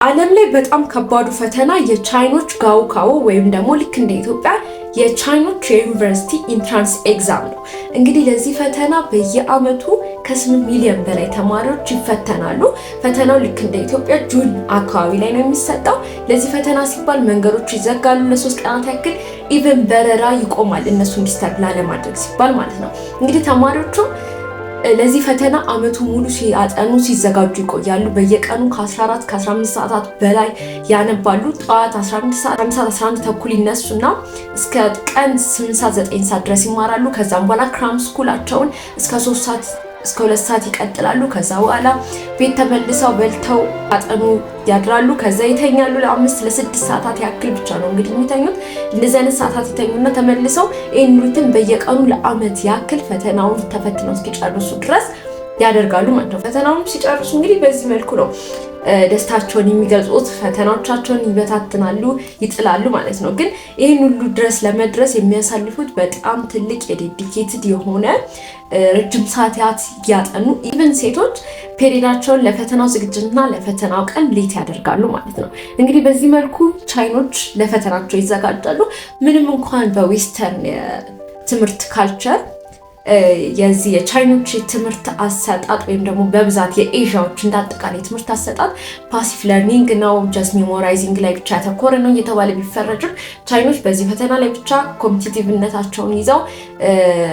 ዓለም ላይ በጣም ከባዱ ፈተና የቻይኖች ጋውካው ወይም ደግሞ ልክ እንደ ኢትዮጵያ የቻይኖች የዩኒቨርሲቲ ኢንትራንስ ኤግዛም ነው። እንግዲህ ለዚህ ፈተና በየአመቱ ከ8 ሚሊዮን በላይ ተማሪዎች ይፈተናሉ። ፈተናው ልክ እንደ ኢትዮጵያ ጁን አካባቢ ላይ ነው የሚሰጠው። ለዚህ ፈተና ሲባል መንገዶች ይዘጋሉ ለ3 ቀናት ያክል፣ ኢቨን በረራ ይቆማል እነሱ እንዲስተርላ ለማድረግ ሲባል ማለት ነው። እንግዲህ ተማሪዎቹ ለዚህ ፈተና አመቱ ሙሉ ሲያጠኑ ሲዘጋጁ ይቆያሉ። በየቀኑ ከ14 ከ15 ሰዓታት በላይ ያነባሉ። ጠዋት 11 ተኩል ይነሱና እስከ ቀን 8 ሰዓት 9 ሰዓት ድረስ ይማራሉ። ከዛም በኋላ ክራም ስኩላቸውን እስከ 3 ሰዓት እስከ 2 ሰዓት ይቀጥላሉ። ከዛ በኋላ ቤት ተመልሰው በልተው አጠኑ ያድራሉ። ከዛ ይተኛሉ። ለ5 ለ6 ሰዓታት ያክል ብቻ ነው እንግዲህ የሚተኙት። እንደዚህ አይነት ሰዓታት ይተኙና ተመልሰው ይህን ሩቲን በየቀኑ ለአመት ያክል ፈተናውን ተፈትነው እስኪጨርሱ ድረስ ያደርጋሉ ማለት ነው። ፈተናውን ሲጨርሱ እንግዲህ በዚህ መልኩ ነው ደስታቸውን የሚገልጹት። ፈተናዎቻቸውን ይበታትናሉ፣ ይጥላሉ ማለት ነው። ግን ይህን ሁሉ ድረስ ለመድረስ የሚያሳልፉት በጣም ትልቅ የዴዲኬትድ የሆነ ረጅም ሰዓታት ያጠኑ፣ ኢቨን ሴቶች ፔሪዳቸውን ለፈተናው ዝግጅትና ለፈተናው ቀን ሌት ያደርጋሉ ማለት ነው። እንግዲህ በዚህ መልኩ ቻይኖች ለፈተናቸው ይዘጋጃሉ። ምንም እንኳን በዌስተርን ትምህርት ካልቸር የዚህ የቻይኖች ትምህርት አሰጣጥ ወይም ደግሞ በብዛት የኤዥያዎች እንዳጠቃላይ ትምህርት አሰጣጥ ፓሲቭ ለርኒንግ ነው፣ ጀስት ሜሞራይዚንግ ላይ ብቻ ያተኮረ ነው እየተባለ ቢፈረጅም ቻይኖች በዚህ ፈተና ላይ ብቻ ኮምፒቲቲቭነታቸውን ይዘው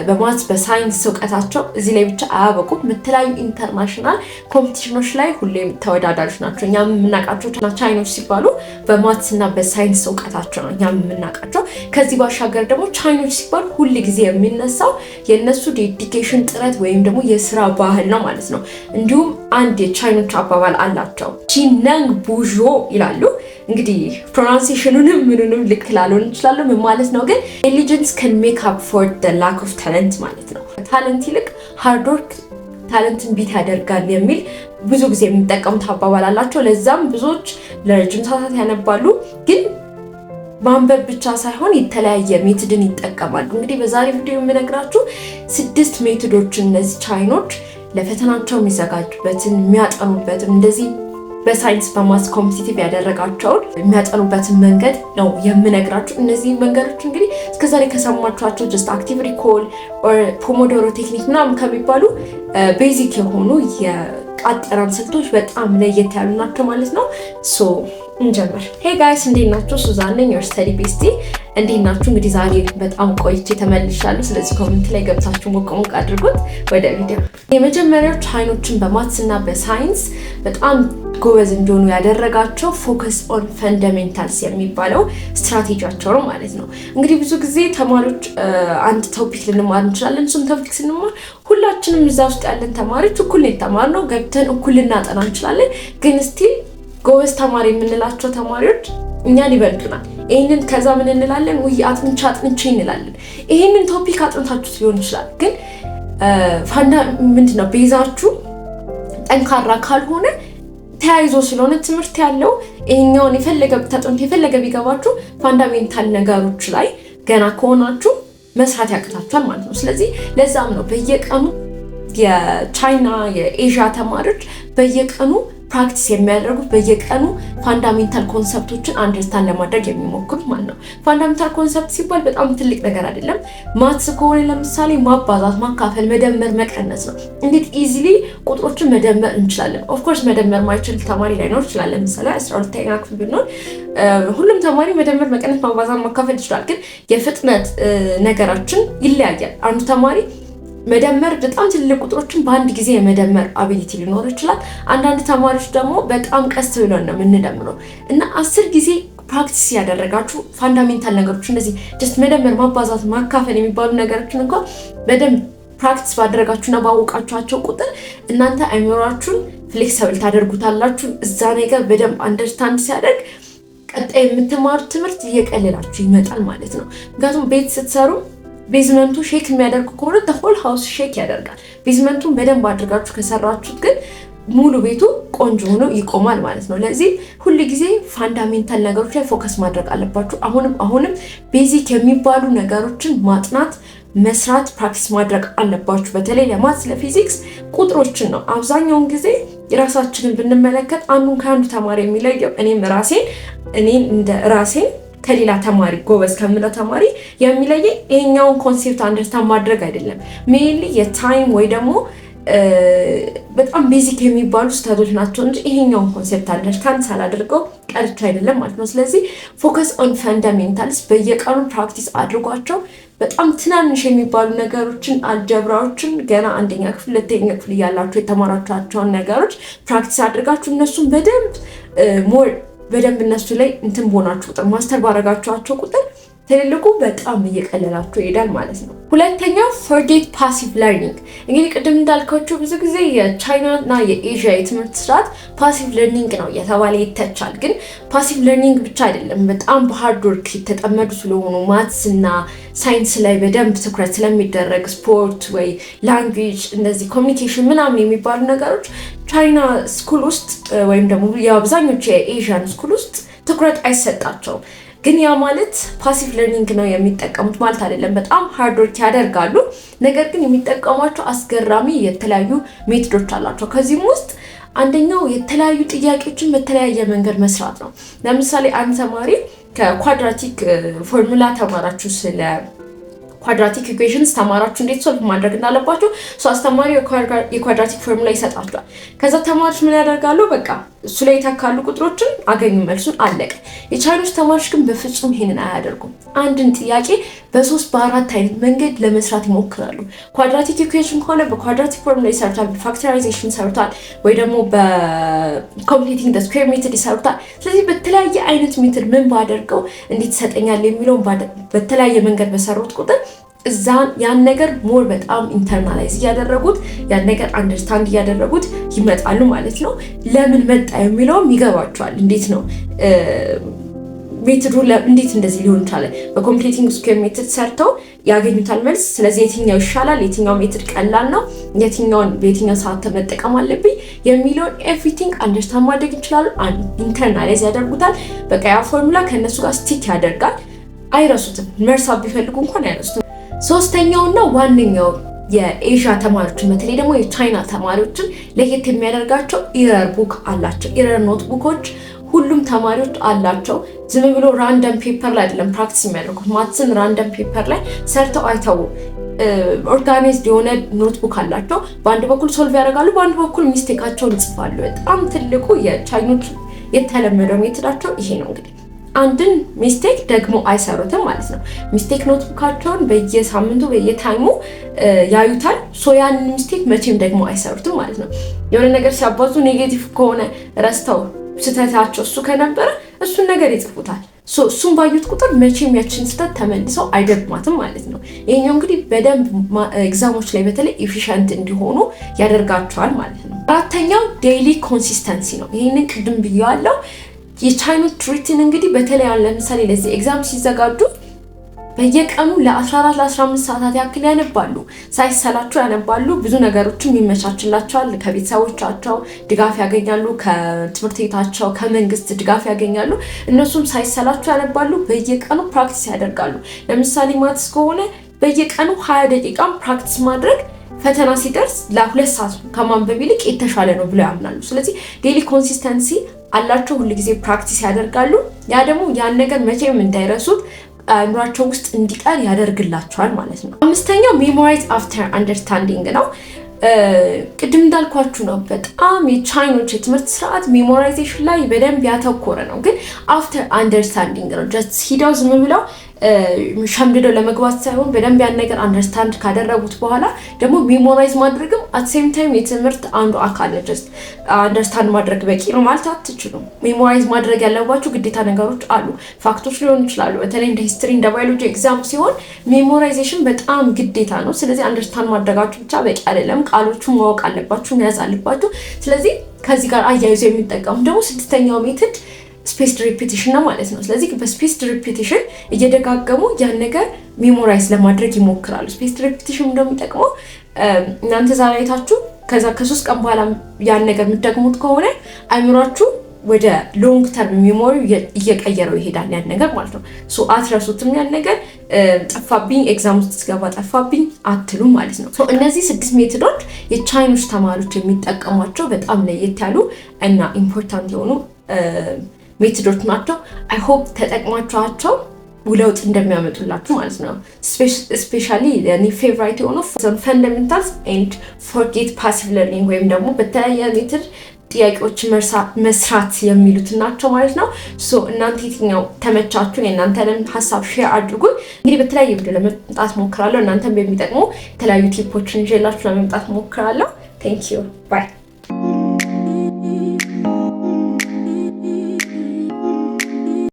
በማትስ በሳይንስ እውቀታቸው እዚህ ላይ ብቻ አያበቁም። የተለያዩ ኢንተርናሽናል ኮምፒቲሽኖች ላይ ሁሌም ተወዳዳሪዎች ናቸው። እኛ የምናውቃቸው ቻይኖች ሲባሉ በማትስ እና በሳይንስ እውቀታቸው ነው እኛ የምናውቃቸው። ከዚህ ባሻገር ደግሞ ቻይኖች ሲባሉ ሁል ጊዜ የሚነሳው የነሱ ዴዲኬሽን ጥረት ወይም ደግሞ የስራ ባህል ነው ማለት ነው። እንዲሁም አንድ የቻይኖች አባባል አላቸው፣ ቺነንግ ቡዦ ይላሉ። እንግዲህ ፕሮናንሴሽኑንም ምንንም ልክ ላልሆን ይችላል ምን ማለት ነው፣ ግን ኢንቴሊጀንስ ካን ሜክ አፕ ፎር ዘ ላክ ኦፍ ታለንት ማለት ነው። ታለንት ይልቅ ሃርድ ወርክ ታለንትን ቢት ያደርጋል የሚል ብዙ ጊዜ የሚጠቀሙት አባባል አላቸው። ለዛም ብዙዎች ለረጅም ሰዓታት ያነባሉ። ግን ማንበብ ብቻ ሳይሆን የተለያየ ሜትድን ይጠቀማሉ። እንግዲህ በዛሬ ቪዲዮ የምነግራችሁ 6 ሜትዶችን እነዚህ ቻይኖች ለፈተናቸው የሚዘጋጁበትን የሚያጠኑበትን እንደዚህ በሳይንስ በማስ ኮምፒቲቲቭ ያደረጋቸውን የሚያጠኑበትን መንገድ ነው የምነግራችሁ። እነዚህ መንገዶች እንግዲህ እስከዛሬ ከሰማችኋቸው ጀስት አክቲቭ ሪኮል ኦር ፖሞዶሮ ቴክኒክ ምናምን ከሚባሉ ቤዚክ የሆኑ የአጠናን ስልቶች በጣም ለየት ያሉ ናቸው ማለት ነው። ሶ እንጀምር። ሄይ ጋይስ እንዴት ናችሁ? ሱዛን ነኝ ዮር ስተዲ ቤስቲ። እንዴት ናችሁ? እንግዲህ ዛሬ በጣም ቆይቼ ተመልሻለሁ። ስለዚህ ኮሜንት ላይ ገብታችሁ ሞቅ ሞቅ አድርጉት። ወደ ቪዲዮ። የመጀመሪያው ቻይኖችን በማትስ እና በሳይንስ በጣም ጎበዝ እንዲሆኑ ያደረጋቸው ፎከስ ኦን ፈንዳሜንታልስ የሚባለው ስትራቴጂያቸው ነው ማለት ነው። እንግዲህ ብዙ ጊዜ ተማሪዎች አንድ ቶፒክ ልንማር እንችላለን። እሱም ቶፒክ ስንማር ሁላችንም እዛ ውስጥ ያለን ተማሪዎች እኩል ነው የተማርነው፣ ገብተን እኩል ልናጠና እንችላለን። ግን ስቲል ጎበዝ ተማሪ የምንላቸው ተማሪዎች እኛን ይበልጡናል። ይህንን ከዛ ምን እንላለን? ውይ አጥንቼ እንላለን። ይህንን ቶፒክ አጥንታችሁት ሊሆን ይችላል። ግን ምንድነው ቤዛችሁ ጠንካራ ካልሆነ ተያይዞ ስለሆነ ትምህርት ያለው ይሄኛውን የፈለገ ብታጠኑት የፈለገ ቢገባችሁ ፋንዳሜንታል ነገሮች ላይ ገና ከሆናችሁ መስራት ያቅታችኋል ማለት ነው። ስለዚህ ለዛም ነው በየቀኑ የቻይና የኤዥያ ተማሪዎች በየቀኑ ፕራክቲስ የሚያደርጉት በየቀኑ ፋንዳሜንታል ኮንሰፕቶችን አንደርስታንድ ለማድረግ የሚሞክሩት ማለት ነው። ፋንዳሜንታል ኮንሰፕት ሲባል በጣም ትልቅ ነገር አይደለም። ማትስ ከሆነ ለምሳሌ ማባዛት፣ ማካፈል፣ መደመር፣ መቀነስ ነው። እንዴት ኢዚሊ ቁጥሮችን መደመር እንችላለን። ኦፍኮርስ መደመር ማይችል ተማሪ ላይኖር ይችላል። ለምሳሌ 12ኛ ክፍል ብንሆን ሁሉም ተማሪ መደመር፣ መቀነስ፣ ማባዛት፣ ማካፈል ይችላል። ግን የፍጥነት ነገራችን ይለያያል። አንዱ ተማሪ መደመር በጣም ትልቅ ቁጥሮችን በአንድ ጊዜ የመደመር አቢሊቲ ሊኖር ይችላል። አንዳንድ ተማሪዎች ደግሞ በጣም ቀስ ብለን ነው የምንደምረው እና 10 ጊዜ ፕራክቲስ ያደረጋችሁ ፋንዳሜንታል ነገሮች እንደዚህ ጀስት መደመር፣ ማባዛት፣ ማካፈል የሚባሉ ነገሮችን እንኳን በደንብ ፕራክቲስ ባደረጋችሁና ባወቃችኋቸው ቁጥር እናንተ አይምሯችሁን ፍሌክሲብል ታደርጉታላችሁ። እዛ ነገር በደንብ አንደርስታንድ ሲያደርግ ቀጣይ የምትማሩት ትምህርት እየቀለላችሁ ይመጣል ማለት ነው። ምክንያቱም ቤት ስትሰሩ ቤዝመንቱ ሼክ የሚያደርግ ከሆነ the whole house ሼክ ያደርጋል። ቤዝመንቱን በደንብ አድርጋችሁ ከሰራችሁት ግን ሙሉ ቤቱ ቆንጆ ሆኖ ይቆማል ማለት ነው። ለዚህ ሁል ጊዜ ፋንዳሜንታል ነገሮች ላይ ፎከስ ማድረግ አለባችሁ። አሁንም ቤዚክ የሚባሉ ነገሮችን ማጥናት፣ መስራት፣ ፕራክቲስ ማድረግ አለባችሁ። በተለይ ለማትስ ለፊዚክስ ቁጥሮችን ነው አብዛኛውን ጊዜ የራሳችንን ብንመለከት አንዱን ከአንዱ ተማሪ የሚለየው እኔን እንደ ራሴን ከሌላ ተማሪ ጎበዝ ከምለው ተማሪ የሚለየ ይሄኛውን ኮንሴፕት አንደርስታንድ ማድረግ አይደለም። ሜይንሊ የታይም ወይ ደግሞ በጣም ቤዚክ የሚባሉ ስታቶች ናቸው እንጂ ይሄኛውን ኮንሴፕት አንደርስታንድ ሳላደርገው ቀርቼ አይደለም ማለት ነው። ስለዚህ ፎከስ ኦን ፈንዳሜንታልስ በየቀኑ ፕራክቲስ አድርጓቸው። በጣም ትናንሽ የሚባሉ ነገሮችን አልጀብራዎችን ገና አንደኛ ክፍል ሁለተኛ ክፍል እያላችሁ የተማራችኋቸውን ነገሮች ፕራክቲስ አድርጋችሁ እነሱን በደንብ እነሱ ላይ እንትን በሆናችሁ ቁጥር ማስተር ባረጋችኋቸው ቁጥር ትልልቁ በጣም እየቀለላችሁ ይሄዳል ማለት ነው። ሁለተኛው ፎርጌት ፓሲቭ ለርኒንግ። እንግዲህ ቅድም እንዳልኳችሁ ብዙ ጊዜ የቻይና እና የኤዥያ የትምህርት ስርዓት ፓሲቭ ለርኒንግ ነው እየተባለ ይተቻል። ግን ፓሲቭ ለርኒንግ ብቻ አይደለም። በጣም በሃርድ ወርክ የተጠመዱ ስለሆኑ ማትስ እና ሳይንስ ላይ በደንብ ትኩረት ስለሚደረግ ስፖርት ወይ ላንጉዌጅ እንደዚህ ኮሚኒኬሽን ምናምን የሚባሉ ነገሮች ቻይና ስኩል ውስጥ ወይም ደግሞ የአብዛኞቹ የኤዥያን ስኩል ውስጥ ትኩረት አይሰጣቸውም። ግን ያ ማለት ፓሲቭ ለርኒንግ ነው የሚጠቀሙት ማለት አይደለም። በጣም ሃርድ ወርክ ያደርጋሉ። ነገር ግን የሚጠቀሟቸው አስገራሚ የተለያዩ ሜቶዶች አላቸው። ከዚህም ውስጥ አንደኛው የተለያዩ ጥያቄዎችን በተለያየ መንገድ መስራት ነው። ለምሳሌ አንድ ተማሪ ከኳድራቲክ ፎርሙላ ተማራችሁ፣ ስለ ኳድራቲክ ኢኩዌሽንስ ተማራችሁ እንዴት ሶልቭ ማድረግ እንዳለባችሁ አስተማሪ የኳድራቲክ ፎርሙላ ይሰጣችኋል። ከዛ ተማሪዎች ምን ያደርጋሉ? በቃ እሱ ላይ የተካሉ ቁጥሮችን አገኙ፣ መልሱን አለቀ። የቻይኖች ተማሪዎች ግን በፍጹም ይሄንን አያደርጉም። አንድን ጥያቄ በ3 በ4 አይነት መንገድ ለመስራት ይሞክራሉ። ኳድራቲክ ኢኩዌሽን ከሆነ በኳድራቲክ ፎርሙላ ይሰሩታል፣ በፋክተራይዜሽን ይሰሩታል፣ ወይ ደግሞ በኮምፕሊቲንግ ዘ ስኩዌር ሜተድ ይሰሩታል። ስለዚህ በተለያየ አይነት ሜተድ ምን ባደርገው እንዴት ይሰጠኛል የሚለውን በተለያየ መንገድ በሰሩት ቁጥር ያን ነገር ሞር በጣም ኢንተርናላይዝ እያደረጉት ያን ነገር አንደርስታንድ እያደረጉት ይመጣሉ ማለት ነው። ለምን መጣ የሚለውም ይገባቸዋል። እንዴት ነው ሜትዱ እንዴት እንደዚህ ሊሆን ይችላል? በኮምፕሊቲንግ ስኩዌር ሜትድ ሰርተው ያገኙታል መልስ። ስለዚህ የትኛው ይሻላል፣ የትኛው ሜትድ ቀላል ነው፣ በየትኛው ሰዓት መጠቀም አለብኝ የሚለውን ኤቭሪቲንግ አንደርስታንድ ማድረግ ይችላሉ። ኢንተርናላይዝ ያደርጉታል። በቃ ያ ፎርሙላ ከእነሱ ጋር ስቲክ ያደርጋል። አይረሱትም። መርሳት ቢፈልጉ እንኳን አይረሱትም። ሶስተኛውና ዋነኛው የኤዥያ ተማሪዎችን በተለይ ደግሞ የቻይና ተማሪዎችን ለየት የሚያደርጋቸው ኢረር ቡክ አላቸው። ኢረር ኖትቡኮች ሁሉም ተማሪዎች አላቸው። ዝም ብሎ ራንደም ፔፐር ላይ አይደለም ፕራክቲስ የሚያደርጉት። ማትስን ራንደም ፔፐር ላይ ሰርተው አይተውም። ኦርጋናይዝድ የሆነ ኖትቡክ አላቸው። በአንድ በኩል ሶልቭ ያደርጋሉ፣ በአንድ በኩል ሚስቴካቸውን ይጽፋሉ። በጣም ትልቁ የቻይኖች የተለመደው ሜትዳቸው ይሄ ነው። እንግዲህ አንድን ሚስቴክ ደግሞ አይሰሩትም ማለት ነው። ሚስቴክ ኖትቡካቸውን በየሳምንቱ በየታይሙ ያዩታል። ያንን ሚስቴክ መቼም ደግሞ አይሰሩትም ማለት ነው። የሆነ ነገር ሲያባዙ ኔጌቲቭ ከሆነ ረስተው ስህተታቸው እሱ ከነበረ እሱን ነገር ይጽፉታል። እሱን ባዩት ቁጥር መቼም ያችን ስህተት ተመልሰው አይደግማትም ማለት ነው። ይሄኛው እንግዲህ በደንብ ኤግዛሞች ላይ በተለይ ኤፊሽንት እንዲሆኑ ያደርጋቸዋል ማለት ነው። አራተኛው ዴይሊ ኮንሲስተንሲ ነው። ይህንን ቅድም ብያለሁ። የቻይኖች ሩቲን እንግዲህ በተለይ ለምሳሌ ለዚህ ኤግዛም ሲዘጋጁ በየቀኑ ለ14 ለ15 ሰዓታት ያክል ያነባሉ። ሳይሰላቸው ያነባሉ። ብዙ ነገሮችን ይመቻችላቸዋል። ከቤተሰቦቻቸው ድጋፍ ያገኛሉ፣ ከትምህርት ቤታቸው ከመንግስት ድጋፍ ያገኛሉ። እነሱም ሳይሰላቸው ያነባሉ። በየቀኑ ፕራክቲስ ያደርጋሉ። ለምሳሌ ማትስ ከሆነ በየቀኑ 20 ደቂቃም ፕራክቲስ ማድረግ ፈተና ሲደርስ ለ2 ሰዓት ከማንበብ ይልቅ የተሻለ ነው ብለው ያምናሉ። ስለዚህ ዴይሊ ኮንሲስተንሲ አላቸው። ሁሉ ጊዜ ፕራክቲስ ያደርጋሉ። ያ ደግሞ ያን ነገር መቼም እንዳይረሱት አእምሯቸው ውስጥ እንዲቀር ያደርግላቸዋል ማለት ነው። አምስተኛው ሜሞራይዝ አፍተር አንደርስታንዲንግ ነው። ቅድም እንዳልኳችሁ ነው። በጣም የቻይኖች የትምህርት ስርዓት ሜሞራይዜሽን ላይ በደንብ ያተኮረ ነው። ግን አፍተር አንደርስታንዲንግ ነው። ጀስት ሂደው ዝም ብለው ሸምድደው ለመግባት ሳይሆን በደንብ ያን ነገር አንደርስታንድ ካደረጉት በኋላ ደግሞ ሜሞራይዝ ማድረግም አት ሴም ታይም የትምህርት አንዱ አካል ነው። ጀስት አንደርስታንድ ማድረግ በቂ ነው ማለት አትችሉም። ሜሞራይዝ ማድረግ ያለባችሁ ግዴታ ነገሮች አሉ። ፋክቶች ሊሆኑ ይችላሉ። በተለይ እንደ ሂስትሪ እንደ ባዮሎጂ ኤግዛም ሲሆን ሜሞራይዜሽን በጣም ግዴታ ነው። ስለዚህ አንደርስታንድ ማድረጋችሁ ብቻ በቂ አይደለም። ቃሎቹን ማወቅ አለባችሁ፣ መያዝ አለባችሁ። ስለዚህ ከዚህ ጋር አያይዞ የሚጠቀሙ ደግሞ ስድስተኛው ሜትድ ስፔስድ ሪፒቲሽን ነው ማለት ነው። ስለዚህ በስፔስድ ሪፒቲሽን እየደጋገሙ ያን ነገር ሜሞራይዝ ለማድረግ ይሞክራሉ። ስፔስድ ሪፒቲሽን እንደሚጠቅመው እናንተ ዛሬ አይታችሁ ከዛ ከ3 ቀን በኋላ ያን ነገር የምትደግሙት ከሆነ አይምሯችሁ ወደ ሎንግ ተርም ሜሞሪ እየቀየረው ይሄዳል ያን ነገር ማለት ነው። ሶ አትረሱትም ያን ነገር ጠፋብኝ ኤግዛም ውስጥ ስገባ ጠፋብኝ አትሉ ማለት ነው። ሶ እነዚህ 6 ሜቶዶች የቻይኖች ተማሪዎች የሚጠቀሟቸው በጣም ለየት ያሉ እና ኢምፖርታንት የሆኑ ሜቶዶች ናቸው። አይ ሆፕ ተጠቅማችኋቸው ለውጥ እንደሚያመጡላችሁ ማለት ነው። ስፔሻሊ የኔ ፌቨራይት የሆነው ፈንዳሜንታልስ ኤንድ ፎርጌት ፓሲቭ ለርኒንግ ወይም ደግሞ በተለያየ ሜትድ ጥያቄዎች መስራት የሚሉት ናቸው ማለት ነው። ሶ እናንተ የትኛው ተመቻችሁ? የእናንተንም ሀሳብ ሼር አድርጉኝ። እንግዲህ በተለያየ ቪዲዮ ለመምጣት ሞክራለሁ። እናንተም በሚጠቅሙ የተለያዩ ቲፖችን ይዤላችሁ ለመምጣት ሞክራለሁ። ቴንክ ዩ ባይ